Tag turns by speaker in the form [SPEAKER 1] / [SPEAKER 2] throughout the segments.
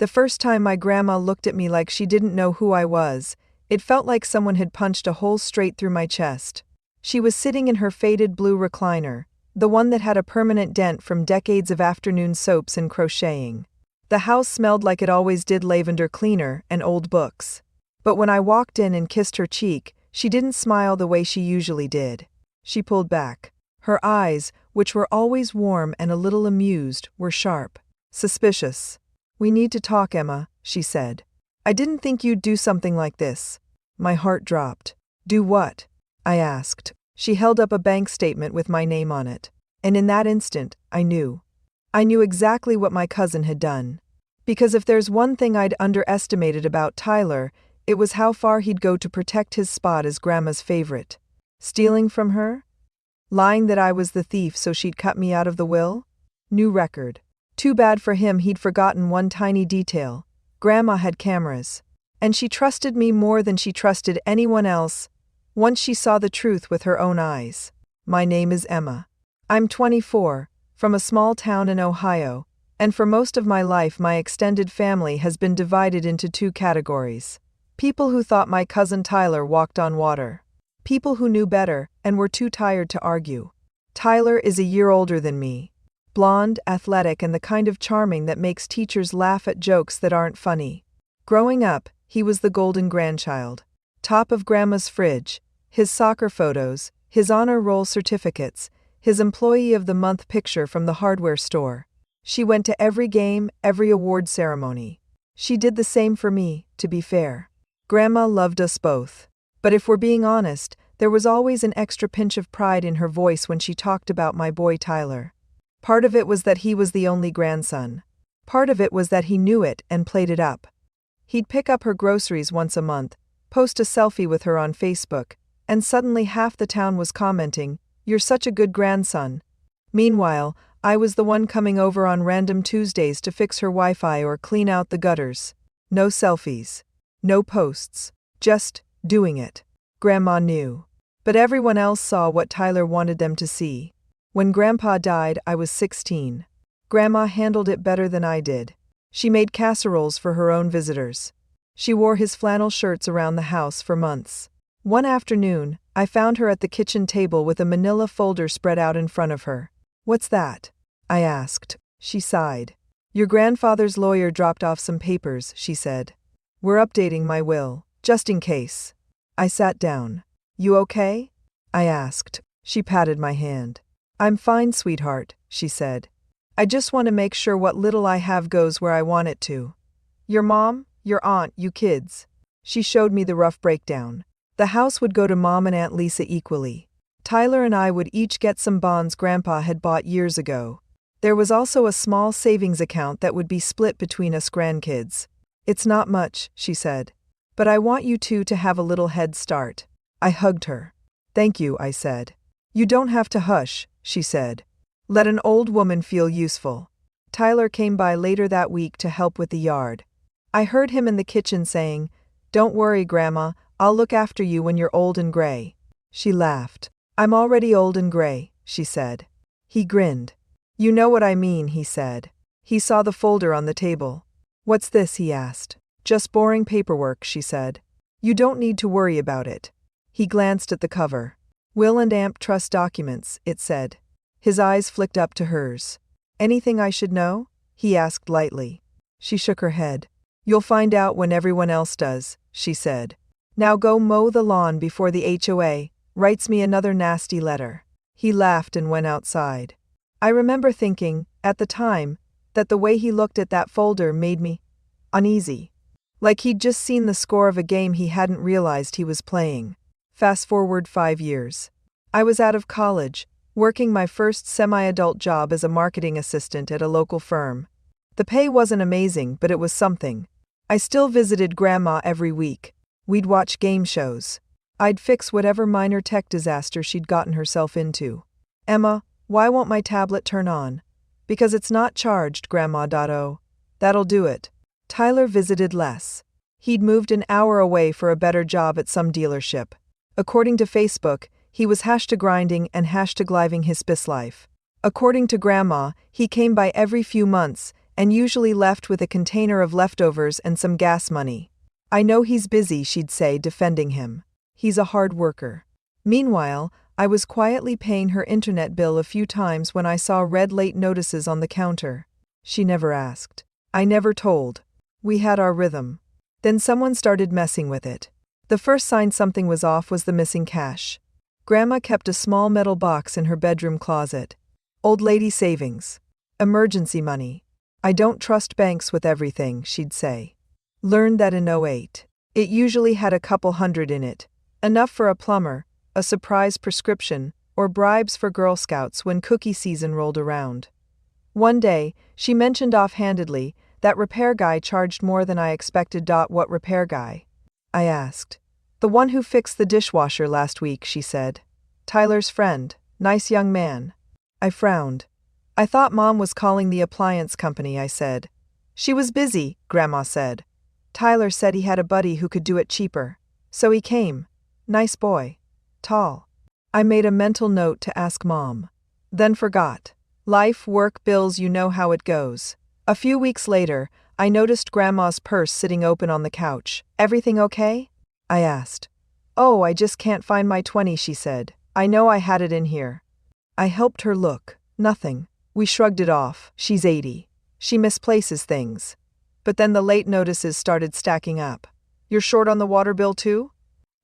[SPEAKER 1] The first time my grandma looked at me like she didn't know who I was, it felt like someone had punched a hole straight through my chest. She was sitting in her faded blue recliner, the one that had a permanent dent from decades of afternoon soaps and crocheting. The house smelled like it always did, lavender cleaner and old books. But when I walked in and kissed her cheek, she didn't smile the way she usually did. She pulled back. Her eyes, which were always warm and a little amused, were sharp. Suspicious. "We need to talk, Emma," she said. "I didn't think you'd do something like this." My heart dropped. "Do what?" I asked. She held up a bank statement with my name on it. And in that instant, I knew. I knew exactly what my cousin had done. Because if there's one thing I'd underestimated about Tyler, it was how far he'd go to protect his spot as Grandma's favorite. Stealing from her? Lying that I was the thief so she'd cut me out of the will? New record. Too bad for him, he'd forgotten one tiny detail. Grandma had cameras. And she trusted me more than she trusted anyone else, once she saw the truth with her own eyes. My name is Emma. I'm 24, from a small town in Ohio, and for most of my life my extended family has been divided into two categories. People who thought my cousin Tyler walked on water. People who knew better and were too tired to argue. Tyler is a year older than me. Blonde, athletic, and the kind of charming that makes teachers laugh at jokes that aren't funny. Growing up, he was the golden grandchild. Top of Grandma's fridge, his soccer photos, his honor roll certificates, his employee of the month picture from the hardware store. She went to every game, every award ceremony. She did the same for me, to be fair. Grandma loved us both. But if we're being honest, there was always an extra pinch of pride in her voice when she talked about my boy Tyler. Part of it was that he was the only grandson. Part of it was that he knew it and played it up. He'd pick up her groceries once a month, post a selfie with her on Facebook, and suddenly half the town was commenting, "You're such a good grandson." Meanwhile, I was the one coming over on random Tuesdays to fix her Wi-Fi or clean out the gutters. No selfies. No posts. Just doing it. Grandma knew. But everyone else saw what Tyler wanted them to see. When Grandpa died, I was 16. Grandma handled it better than I did. She made casseroles for her own visitors. She wore his flannel shirts around the house for months. One afternoon, I found her at the kitchen table with a manila folder spread out in front of her. "What's that?" I asked. She sighed. "Your grandfather's lawyer dropped off some papers," she said. "We're updating my will, just in case." I sat down. "You okay?" I asked. She patted my hand. "I'm fine, sweetheart," she said. "I just want to make sure what little I have goes where I want it to. Your mom, your aunt, you kids." She showed me the rough breakdown. The house would go to Mom and Aunt Lisa equally. Tyler and I would each get some bonds Grandpa had bought years ago. There was also a small savings account that would be split between us grandkids. "It's not much," she said. "But I want you two to have a little head start." I hugged her. "Thank you," I said. "You don't have to hush," she said. "Let an old woman feel useful." Tyler came by later that week to help with the yard. I heard him in the kitchen saying, "Don't worry, Grandma, I'll look after you when you're old and gray." She laughed. "I'm already old and gray," she said. He grinned. "You know what I mean," he said. He saw the folder on the table. "What's this?" he asked. "Just boring paperwork," she said. "You don't need to worry about it." He glanced at the cover. "Will and Amp Trust Documents," it said. His eyes flicked up to hers. "Anything I should know?" he asked lightly. She shook her head. "You'll find out when everyone else does," she said. "Now go mow the lawn before the HOA writes me another nasty letter." He laughed and went outside. I remember thinking, at the time, that the way he looked at that folder made me uneasy. Like he'd just seen the score of a game he hadn't realized he was playing. Fast forward 5 years. I was out of college, working my first semi-adult job as a marketing assistant at a local firm. The pay wasn't amazing, but it was something. I still visited Grandma every week. We'd watch game shows. I'd fix whatever minor tech disaster she'd gotten herself into. "Emma, why won't my tablet turn on?" "Because it's not charged, Grandma. That'll do it." Tyler visited less. He'd moved an hour away for a better job at some dealership. According to Facebook, he was #grinding and #living his best life. According to Grandma, he came by every few months, and usually left with a container of leftovers and some gas money. I know he's busy, she'd say, defending him. He's a hard worker. Meanwhile, I was quietly paying her internet bill a few times when I saw red late notices on the counter. She never asked. I never told. We had our rhythm. Then someone started messing with it. The first sign something was off was the missing cash. Grandma kept a small metal box in her bedroom closet. Old lady savings. Emergency money. I don't trust banks with everything, she'd say. Learned that in '08. It usually had a couple hundred in it. Enough for a plumber, a surprise prescription, or bribes for Girl Scouts when cookie season rolled around. One day, she mentioned offhandedly, that repair guy charged more than I expected. What repair guy? I asked. The one who fixed the dishwasher last week, she said. Tyler's friend, nice young man. I frowned. I thought Mom was calling the appliance company, I said. She was busy, Grandma said. Tyler said he had a buddy who could do it cheaper. So he came. Nice boy. Tall. I made a mental note to ask Mom. Then forgot. Life, work, bills, you know how it goes. A few weeks later, I noticed Grandma's purse sitting open on the couch. Everything okay? I asked. Oh, I just can't find my 20, she said. I know I had it in here. I helped her look. Nothing. We shrugged it off. She's 80. She misplaces things. But then the late notices started stacking up. You're short on the water bill too?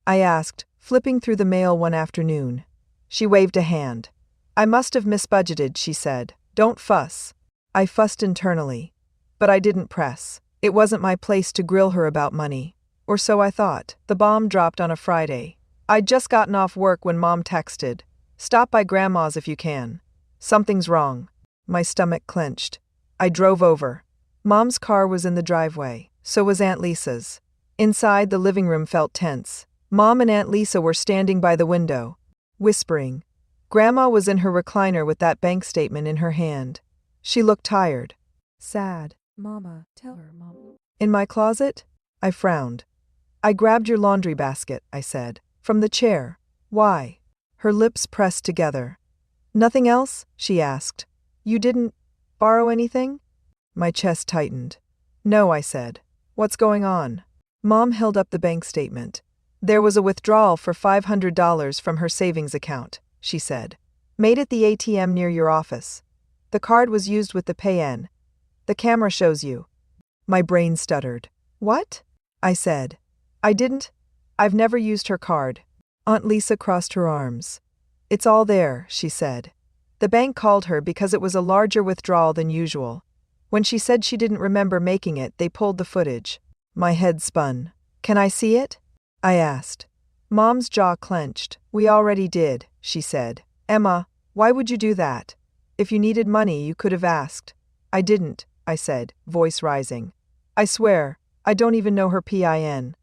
[SPEAKER 1] I asked, flipping through the mail one afternoon. She waved a hand. I must have misbudgeted, she said. Don't fuss. I fussed internally. But I didn't press. It wasn't my place to grill her about money. Or so I thought. The bomb dropped on a Friday. I'd just gotten off work when Mom texted. Stop by Grandma's if you can. Something's wrong. My stomach clenched. I drove over. Mom's car was in the driveway. So was Aunt Lisa's. Inside, the living room felt tense. Mom and Aunt Lisa were standing by the window, whispering. Grandma was in her recliner with that bank statement in her hand. She looked tired. Sad.
[SPEAKER 2] Mama, tell her, Mom.
[SPEAKER 1] In my closet? I frowned. I grabbed your laundry basket, I said. From the chair. Why? Her lips pressed together. Nothing else? She asked. You didn't borrow anything? My chest tightened. No, I said. What's going on? Mom held up the bank statement. There was a withdrawal for $500 from her savings account, she said. Made at the ATM near your office. The card was used with the pay-in. The camera shows you. My brain stuttered. What? I said. I didn't. I've never used her card. Aunt Lisa crossed her arms. It's all there, she said. The bank called her because it was a larger withdrawal than usual. When she said she didn't remember making it, they pulled the footage. My head spun. Can I see it? I asked. Mom's jaw clenched. We already did, she said. Emma, why would you do that? If you needed money, you could have asked. I didn't, I said, voice rising. I swear, I don't even know her PIN.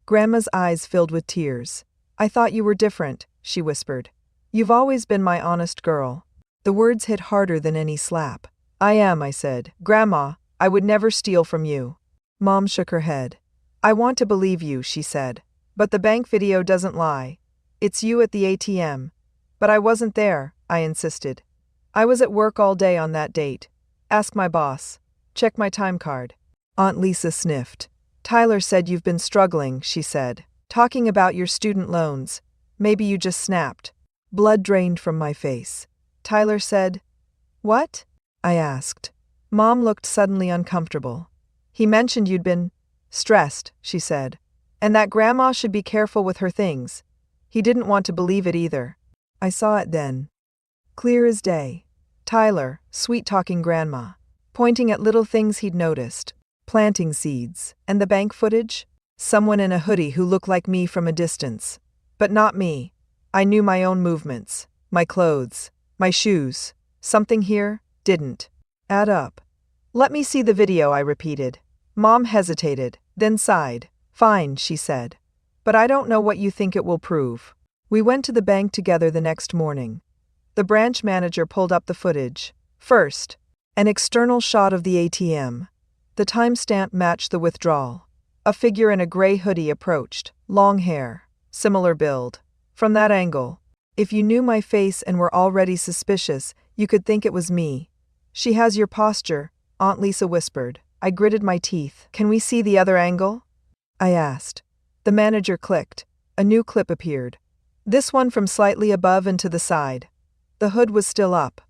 [SPEAKER 1] Grandma's eyes filled with tears. I thought you were different, she whispered. You've always been my honest girl. The words hit harder than any slap. I am, I said. Grandma, I would never steal from you. Mom shook her head. I want to believe you, she said. But the bank video doesn't lie. It's you at the ATM. But I wasn't there, I insisted. I was at work all day on that date. Ask my boss. Check my time card. Aunt Lisa sniffed. Tyler said you've been struggling, she said. Talking about your student loans. Maybe you just snapped. Blood drained from my face. Tyler said, What? I asked. Mom looked suddenly uncomfortable. He mentioned you'd been stressed, she said. And that Grandma should be careful with her things. He didn't want to believe it either. I saw it then. Clear as day. Tyler, sweet-talking Grandma, pointing at little things he'd noticed. Planting seeds. And the bank footage? Someone in a hoodie who looked like me from a distance. But not me. I knew my own movements. My clothes. My shoes. Something here didn't add up. Let me see the video, I repeated. Mom hesitated, then sighed. Fine, she said. But I don't know what you think it will prove. We went to the bank together the next morning. The branch manager pulled up the footage. First, an external shot of the ATM. The timestamp matched the withdrawal. A figure in a gray hoodie approached, long hair, similar build. From that angle, if you knew my face and were already suspicious, you could think it was me. She has your posture, Aunt Lisa whispered. I gritted my teeth. Can we see the other angle? I asked. The manager clicked. A new clip appeared. This one from slightly above and to the side. The hood was still up.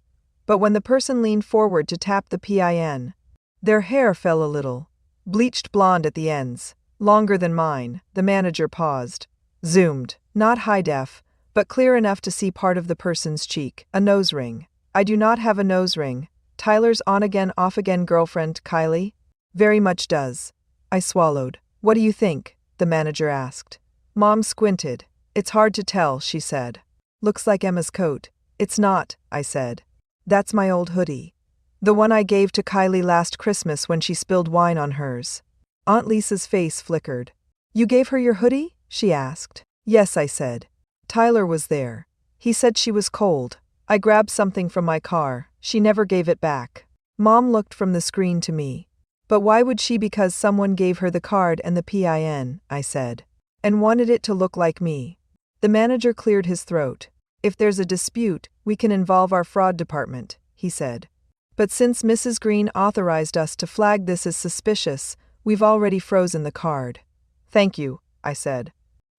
[SPEAKER 1] But when the person leaned forward to tap the PIN, their hair fell a little. Bleached blonde at the ends. Longer than mine. The manager paused. Zoomed. Not high def, but clear enough to see part of the person's cheek. A nose ring. I do not have a nose ring. Tyler's on-again, off-again girlfriend, Kylie? Very much does. I swallowed. What do you think? The manager asked. Mom squinted. It's hard to tell, she said. Looks like Emma's coat. It's not, I said. That's my old hoodie. The one I gave to Kylie last Christmas when she spilled wine on hers. Aunt Lisa's face flickered. You gave her your hoodie? She asked. Yes, I said. Tyler was there. He said she was cold. I grabbed something from my car. She never gave it back. Mom looked from the screen to me. But why would she? Because someone gave her the card and the PIN, I said. And wanted it to look like me. The manager cleared his throat. If there's a dispute, we can involve our fraud department, he said. But since Mrs. Green authorized us to flag this as suspicious, we've already frozen the card. Thank you, I said.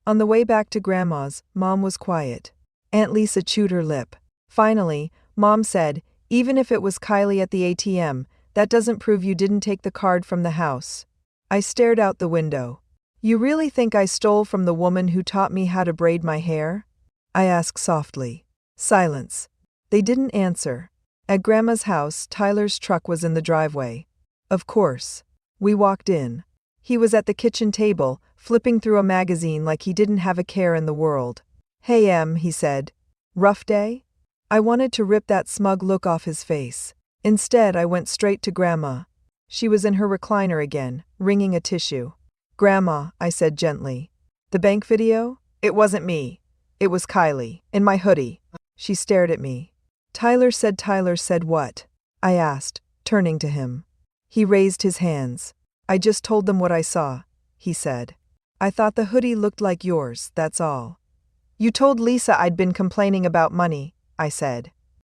[SPEAKER 1] On the way back to Grandma's, Mom was quiet. Aunt Lisa chewed her lip. Finally, Mom said, even if it was Kylie at the ATM, that doesn't prove you didn't take the card from the house. I stared out the window. You really think I stole from the woman who taught me how to braid my hair? I asked softly. Silence. They didn't answer. At Grandma's house, Tyler's truck was in the driveway. Of course. We walked in. He was at the kitchen table, flipping through a magazine like he didn't have a care in the world. Hey, Em, he said. Rough day? I wanted to rip that smug look off his face. Instead, I went straight to Grandma. She was in her recliner again, wringing a tissue. Grandma, I said gently. The bank video? It wasn't me. It was Kylie, in my hoodie. She stared at me. Tyler said what? I asked, turning to him. He raised his hands. I just told them what I saw, he said. I thought the hoodie looked like yours, that's all. You told Lisa I'd been complaining about money, I said.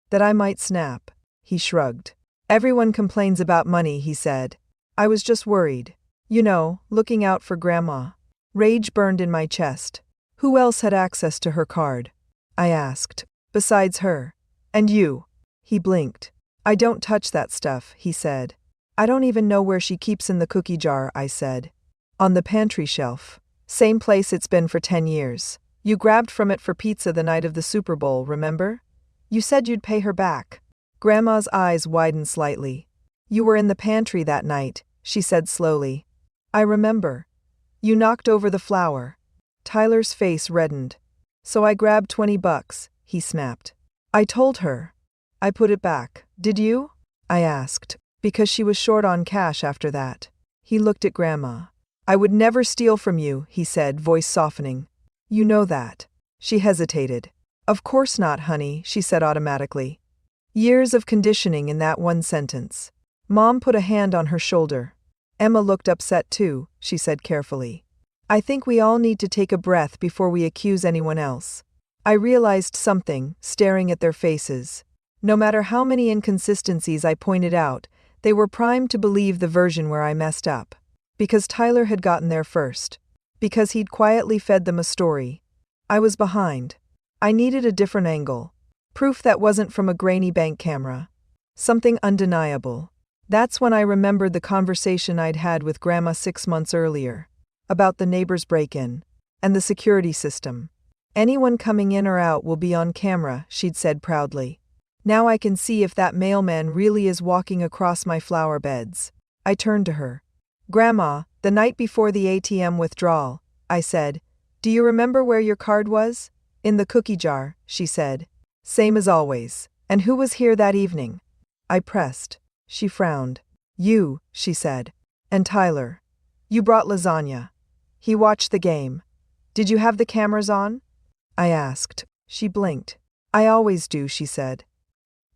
[SPEAKER 1] That I might snap. He shrugged. Everyone complains about money, he said. I was just worried. You know, looking out for Grandma. Rage burned in my chest. Who else had access to her card? I asked. Besides her. And you. He blinked. I don't touch that stuff, he said. I don't even know where she keeps in the cookie jar, I said. On the pantry shelf. Same place it's been for 10 years. You grabbed from it for pizza the night of the Super Bowl, remember? You said you'd pay her back. Grandma's eyes widened slightly. You were in the pantry that night, she said slowly. I remember. You knocked over the flour. Tyler's face reddened. So I grabbed $20, he snapped. I told her. I put it back. Did you? I asked, because she was short on cash after that. He looked at Grandma. I would never steal from you, he said, voice softening. You know that. She hesitated. Of course not, honey, she said automatically. Years of conditioning in that one sentence. Mom put a hand on her shoulder. Emma looked upset too, she said carefully. I think we all need to take a breath before we accuse anyone else. I realized something, staring at their faces. No matter how many inconsistencies I pointed out, they were primed to believe the version where I messed up. Because Tyler had gotten there first. Because he'd quietly fed them a story. I was behind. I needed a different angle. Proof that wasn't from a grainy bank camera. Something undeniable. That's when I remembered the conversation I'd had with Grandma 6 months earlier. About the neighbor's break-in. And the security system. Anyone coming in or out will be on camera, she'd said proudly. Now I can see if that mailman really is walking across my flower beds. I turned to her. Grandma, the night before the ATM withdrawal, I said, do you remember where your card was? In the cookie jar, she said. Same as always. And who was here that evening? I pressed. She frowned. You, she said. And Tyler. You brought lasagna. He watched the game. Did you have the cameras on? I asked. She blinked. I always do, she said.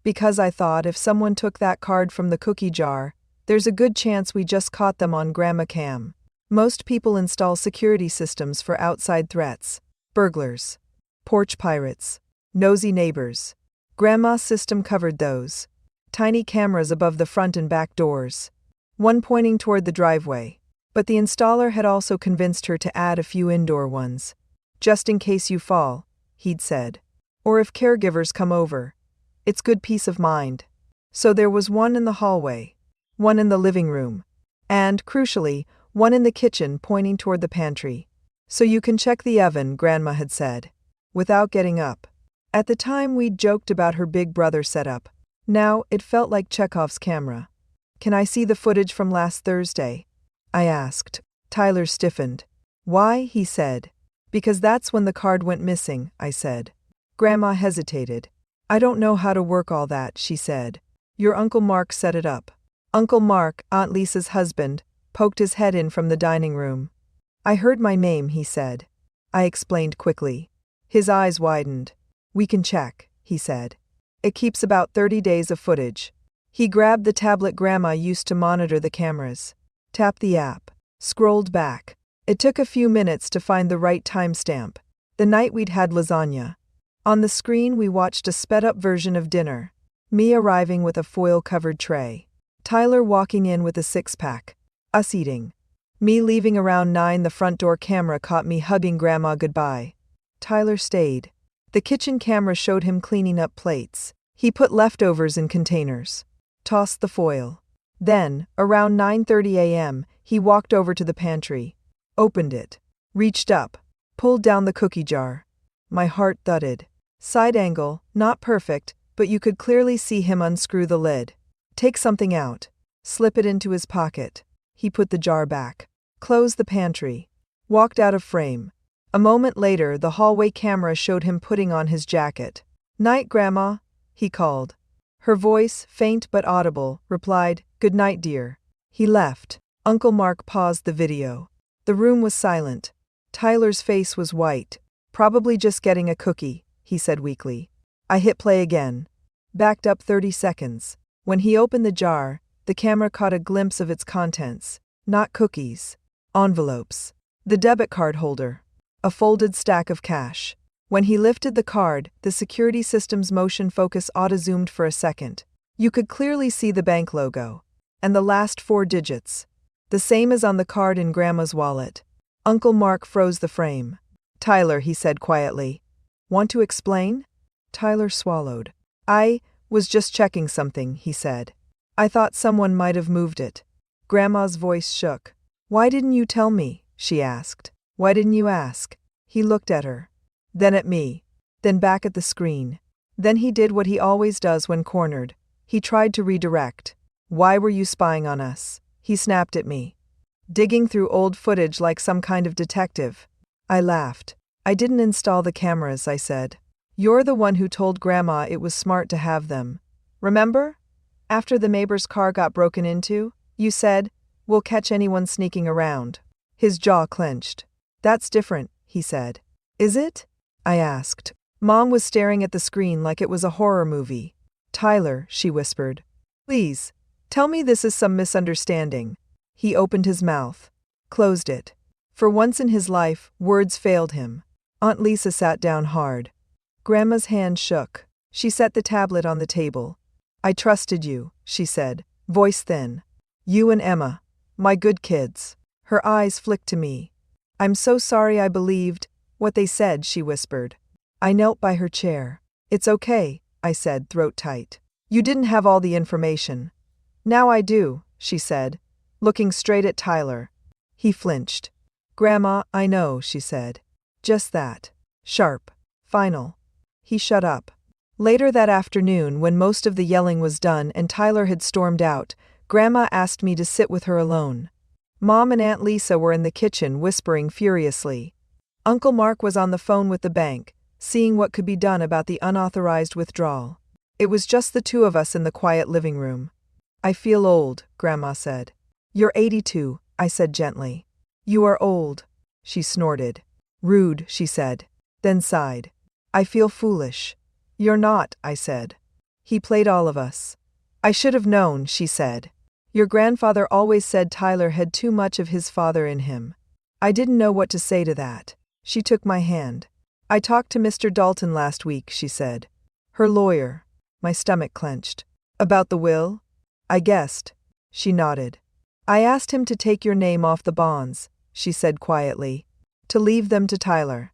[SPEAKER 1] Because I thought if someone took that card from the cookie jar, there's a good chance we just caught them on Grandma Cam. Most people install security systems for outside threats. Burglars. Porch pirates. Nosy neighbors. Grandma's system covered those. tiny cameras above the front and back doors, one pointing toward the driveway. But the installer had also convinced her to add a few indoor ones. Just in case you fall, he'd said. Or if caregivers come over. It's good peace of mind. So there was one in the hallway, one in the living room, and, crucially, one in the kitchen pointing toward the pantry. So you can check the oven, Grandma had said, without getting up. At the time we'd joked about her big brother setup. Now it felt like Chekhov's camera. Can I see the footage from last Thursday? I asked. Tyler stiffened. Why? He said. Because that's when the card went missing, I said. Grandma hesitated. I don't know how to work all that, she said. Your Uncle Mark set it up. Uncle Mark, Aunt Lisa's husband, poked his head in from the dining room. I heard my name, he said. I explained quickly. His eyes widened. We can check, he said. It keeps about 30 days of footage. He grabbed the tablet Grandma used to monitor the cameras. Tapped the app. Scrolled back. It took a few minutes to find the right timestamp. The night we'd had lasagna. On the screen we watched a sped-up version of dinner. Me arriving with a foil-covered tray. Tyler walking in with a six-pack. Us eating. Me leaving around 9. The front door camera caught me hugging Grandma goodbye. Tyler stayed. The kitchen camera showed him cleaning up plates. He put leftovers in containers. Tossed the foil. Then, around 9:30 a.m., he walked over to the pantry. Opened it. Reached up. Pulled down the cookie jar. My heart thudded. Side angle, not perfect, but you could clearly see him unscrew the lid. Take something out. Slip it into his pocket. He put the jar back. Closed the pantry. Walked out of frame. A moment later, the hallway camera showed him putting on his jacket. Night, Grandma, he called. Her voice, faint but audible, replied, Good night, dear. He left. Uncle Mark paused the video. The room was silent. Tyler's face was white. Probably just getting a cookie, he said weakly. I hit play again. Backed up 30 seconds. When he opened the jar, the camera caught a glimpse of its contents. Not cookies. Envelopes. The debit card holder. A folded stack of cash. When he lifted the card, the security system's motion focus auto-zoomed for a second. You could clearly see the bank logo. And the last 4 digits. The same as on the card in Grandma's wallet. Uncle Mark froze the frame. Tyler, he said quietly. Want to explain? Tyler swallowed. I was just checking something, he said. I thought someone might have moved it. Grandma's voice shook. Why didn't you tell me? She asked. Why didn't you ask? He looked at her. Then at me. Then back at the screen. Then he did what he always does when cornered. He tried to redirect. Why were you spying on us? He snapped at me. Digging through old footage like some kind of detective. I laughed. I didn't install the cameras, I said. You're the one who told Grandma it was smart to have them. Remember? After the neighbor's car got broken into, you said, we'll catch anyone sneaking around. His jaw clenched. That's different, he said. Is it? I asked. Mom was staring at the screen like it was a horror movie. Tyler, she whispered. Please, tell me this is some misunderstanding. He opened his mouth. Closed it. For once in his life, words failed him. Aunt Lisa sat down hard. Grandma's hand shook. She set the tablet on the table. I trusted you, she said, voice thin. You and Emma. My good kids. Her eyes flicked to me. I'm so sorry I believed what they said, she whispered. I knelt by her chair. It's okay, I said, throat tight. You didn't have all the information. Now I do, she said, looking straight at Tyler. He flinched. Grandma, I know, she said. Just that. Sharp. Final. He shut up. Later that afternoon, when most of the yelling was done and Tyler had stormed out, Grandma asked me to sit with her alone. Mom and Aunt Lisa were in the kitchen whispering furiously. Uncle Mark was on the phone with the bank, seeing what could be done about the unauthorized withdrawal. It was just the two of us in the quiet living room. I feel old, Grandma said. You're 82, I said gently. You are old, she snorted. Rude, she said, then sighed. I feel foolish. You're not, I said. He played all of us. I should have known, she said. Your grandfather always said Tyler had too much of his father in him. I didn't know what to say to that. She took my hand. I talked to Mr. Dalton last week, she said. Her lawyer. My stomach clenched. About the will? I guessed. She nodded. I asked him to take your name off the bonds, she said quietly. To leave them to Tyler.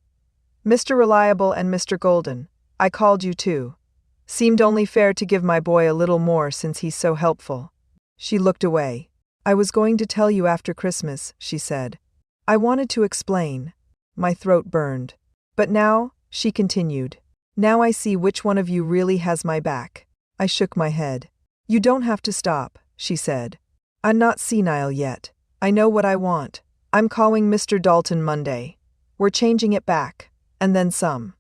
[SPEAKER 1] Mr. Reliable and Mr. Golden, I called you too. Seemed only fair to give my boy a little more since he's so helpful. She looked away. I was going to tell you after Christmas, she said. I wanted to explain. My throat burned. But now, she continued, now I see which one of you really has my back. I shook my head. You don't have to stop, she said. I'm not senile yet. I know what I want. I'm calling Mr. Dalton Monday. We're changing it back. And then some.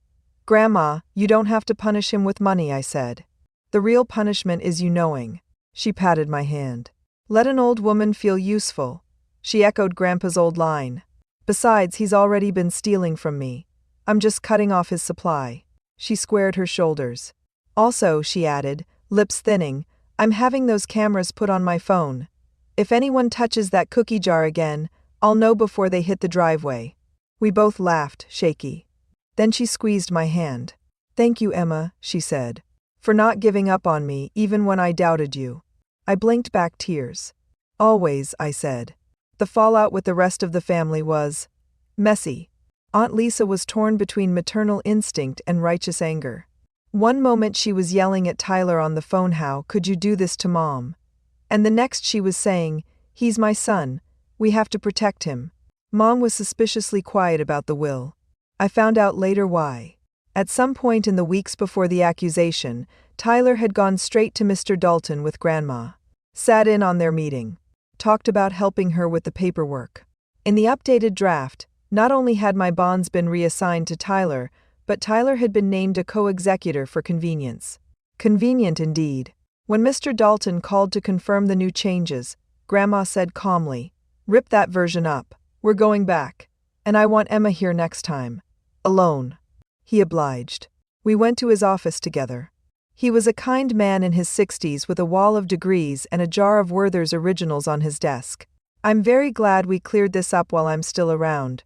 [SPEAKER 1] Grandma, you don't have to punish him with money, I said. The real punishment is you knowing. She patted my hand. Let an old woman feel useful. She echoed Grandpa's old line. Besides, he's already been stealing from me. I'm just cutting off his supply. She squared her shoulders. Also, she added, lips thinning, I'm having those cameras put on my phone. If anyone touches that cookie jar again, I'll know before they hit the driveway. We both laughed, shaky. Then she squeezed my hand. Thank you, Emma, she said, for not giving up on me even when I doubted you. I blinked back tears. Always, I said. The fallout with the rest of the family was messy. Aunt Lisa was torn between maternal instinct and righteous anger. One moment she was yelling at Tyler on the phone, how could you do this to Mom? And the next she was saying, he's my son, we have to protect him. Mom was suspiciously quiet about the will. I found out later why. At some point in the weeks before the accusation, Tyler had gone straight to Mr. Dalton with Grandma. Sat in on their meeting. Talked about helping her with the paperwork. In the updated draft, not only had my bonds been reassigned to Tyler, but Tyler had been named a co-executor for convenience. Convenient indeed. When Mr. Dalton called to confirm the new changes, Grandma said calmly, "Rip that version up. We're going back. And I want Emma here next time. Alone." He obliged. We went to his office together. He was a kind man in his 60s with a wall of degrees and a jar of Werther's originals on his desk. I'm very glad we cleared this up while I'm still around,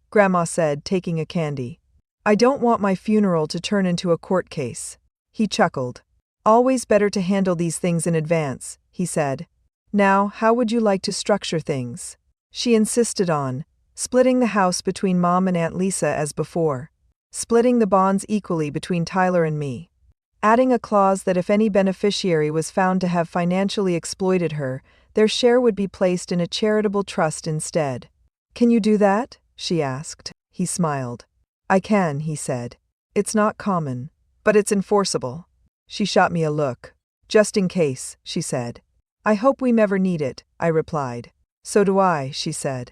[SPEAKER 1] Grandma said, taking a candy. I don't want my funeral to turn into a court case. He chuckled. Always better to handle these things in advance, he said. Now, how would you like to structure things? She insisted on splitting the house between Mom and Aunt Lisa as before. Splitting the bonds equally between Tyler and me. Adding a clause that if any beneficiary was found to have financially exploited her, their share would be placed in a charitable trust instead. Can you do that? She asked. He smiled. I can, he said. It's not common, but it's enforceable. She shot me a look. Just in case, she said. I hope we never need it, I replied. So do I, she said.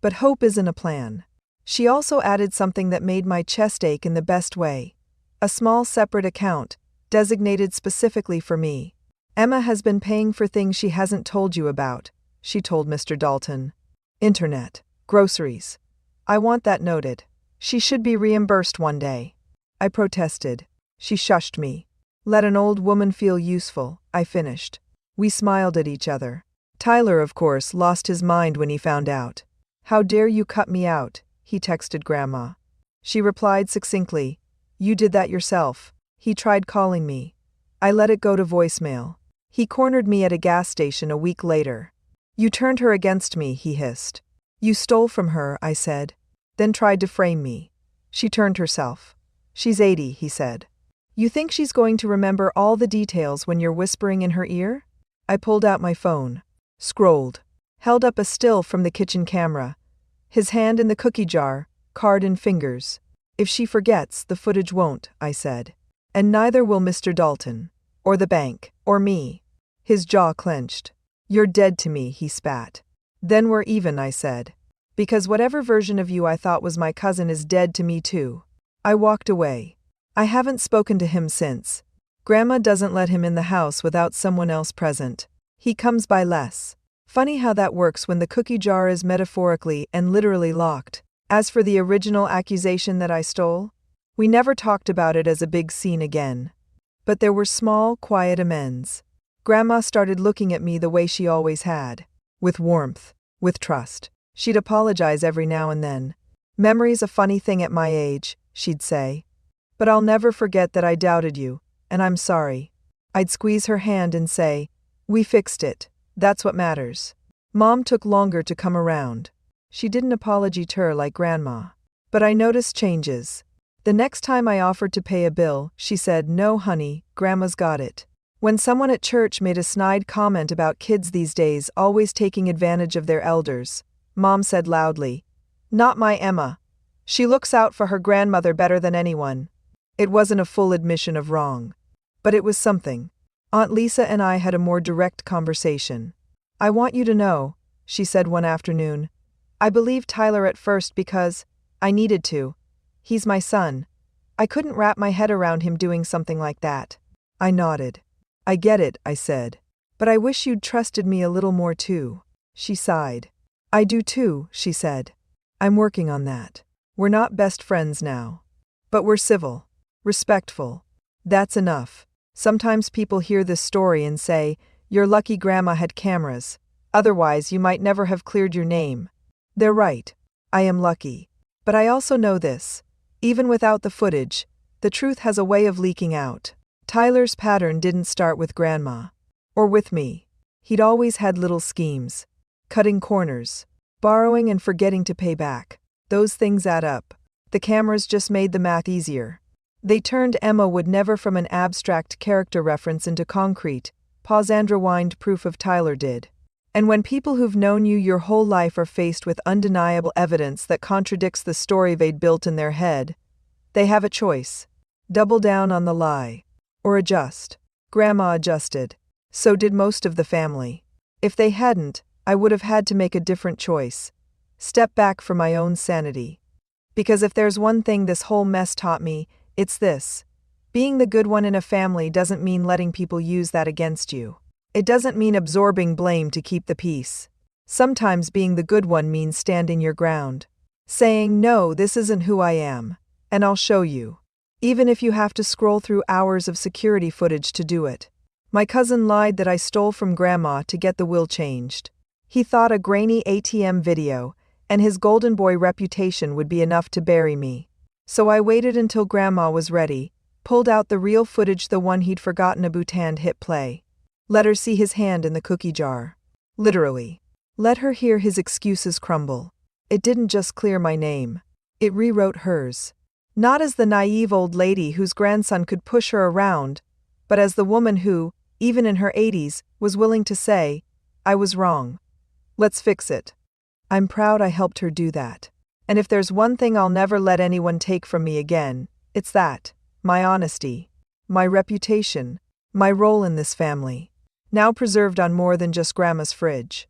[SPEAKER 1] But hope isn't a plan. She also added something that made my chest ache in the best way. A small separate account, designated specifically for me. Emma has been paying for things she hasn't told you about, she told Mr. Dalton. Internet, groceries. I want that noted. She should be reimbursed one day. I protested. She shushed me. Let an old woman feel useful, I finished. We smiled at each other. Tyler, of course, lost his mind when he found out. How dare you cut me out, he texted Grandma. She replied succinctly, You did that yourself. He tried calling me. I let it go to voicemail. He cornered me at a gas station a week later. You turned her against me, he hissed. You stole from her, I said. Then tried to frame me. She turned herself. She's 80, he said. You think she's going to remember all the details when you're whispering in her ear? I pulled out my phone. Scrolled. Held up a still from the kitchen camera. His hand in the cookie jar, card in fingers. If she forgets, the footage won't, I said. And neither will Mr. Dalton. Or the bank. Or me. His jaw clenched. You're dead to me, he spat. Then we're even, I said. Because whatever version of you I thought was my cousin is dead to me too. I walked away. I haven't spoken to him since. Grandma doesn't let him in the house without someone else present. He comes by less. Funny how that works when the cookie jar is metaphorically and literally locked. As for the original accusation that I stole, we never talked about it as a big scene again. But there were small, quiet amends. Grandma started looking at me the way she always had. With warmth. With trust. She'd apologize every now and then. Memory's a funny thing at my age, she'd say. But I'll never forget that I doubted you, and I'm sorry. I'd squeeze her hand and say, "We fixed it. That's what matters." Mom took longer to come around. She didn't apologize like Grandma. But I noticed changes. The next time I offered to pay a bill, she said, "No, honey, Grandma's got it." When someone at church made a snide comment about kids these days always taking advantage of their elders, Mom said loudly, "Not my Emma. She looks out for her grandmother better than anyone." It wasn't a full admission of wrong. But it was something. Aunt Lisa and I had a more direct conversation. "I want you to know," she said one afternoon, "I believed Tyler at first because I needed to. He's my son. I couldn't wrap my head around him doing something like that." I nodded. "I get it," I said. "But I wish you'd trusted me a little more too." She sighed. "I do too," she said. "I'm working on that. We're not best friends now. But we're civil. Respectful. That's enough." Sometimes people hear this story and say, "You're lucky Grandma had cameras. Otherwise, you might never have cleared your name." They're right. I am lucky. But I also know this. Even without the footage, the truth has a way of leaking out. Tyler's pattern didn't start with Grandma. Or with me. He'd always had little schemes. Cutting corners. Borrowing and forgetting to pay back. Those things add up. The cameras just made the math easier. They turned Emma would never from an abstract character reference into concrete, pause-and-rewind proof of Tyler did. And when people who've known you your whole life are faced with undeniable evidence that contradicts the story they'd built in their head, they have a choice. Double down on the lie. Or adjust. Grandma adjusted. So did most of the family. If they hadn't, I would have had to make a different choice. Step back for my own sanity. Because if there's one thing this whole mess taught me, it's this. Being the good one in a family doesn't mean letting people use that against you. It doesn't mean absorbing blame to keep the peace. Sometimes being the good one means standing your ground. Saying, "No, this isn't who I am. And I'll show you." Even if you have to scroll through hours of security footage to do it. My cousin lied that I stole from Grandma to get the will changed. He thought a grainy ATM video and his golden boy reputation would be enough to bury me. So I waited until Grandma was ready, pulled out the real footage, the one he'd forgotten about, and hit play. Let her see his hand in the cookie jar. Literally. Let her hear his excuses crumble. It didn't just clear my name. It rewrote hers. Not as the naive old lady whose grandson could push her around, but as the woman who, even in her 80s, was willing to say, "I was wrong. Let's fix it." I'm proud I helped her do that. And if there's one thing I'll never let anyone take from me again, it's that. My honesty. My reputation. My role in this family. Now preserved on more than just Grandma's fridge.